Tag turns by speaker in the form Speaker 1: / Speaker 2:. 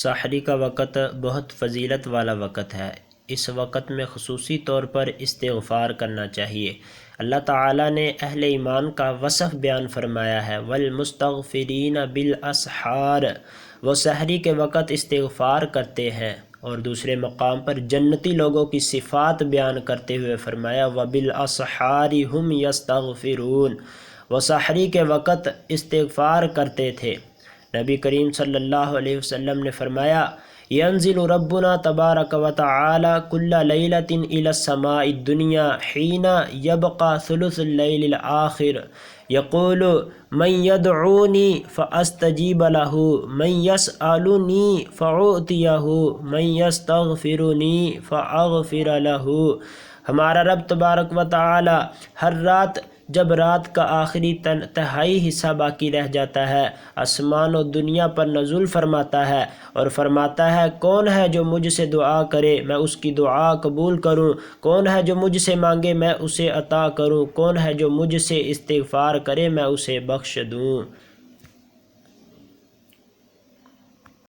Speaker 1: سحری کا وقت بہت فضیلت والا وقت ہے۔ اس وقت میں خصوصی طور پر استغفار کرنا چاہیے۔ اللہ تعالیٰ نے اہل ایمان کا وصف بیان فرمایا ہے، والمستغفرین بالاسحار، وہ سحری کے وقت استغفار کرتے ہیں۔ اور دوسرے مقام پر جنتی لوگوں کی صفات بیان کرتے ہوئے فرمایا، وبالاسحار ہم یستغفرون، وہ سحری کے وقت استغفار کرتے تھے۔ نبی کریم صلی اللہ علیہ وسلم نے فرمایا، ینزل ربنا تبارک و تعالی کل لیلۃ الی السماء الدنیا حین یبقى ثلث اللیل الآخر یقول من یدعونی فاستجیب له، من یسألنی فاعطیہ، من یستغفرنی فاغفر له۔ ہمارا رب تبارک و تعالی ہر رات جب رات کا آخری تہائی حصہ باقی رہ جاتا ہے، آسمان و دنیا پر نزول فرماتا ہے اور فرماتا ہے، کون ہے جو مجھ سے دعا کرے میں اس کی دعا قبول کروں، کون ہے جو مجھ سے مانگے میں اسے عطا کروں، کون ہے جو مجھ سے استغفار کرے میں اسے بخش دوں۔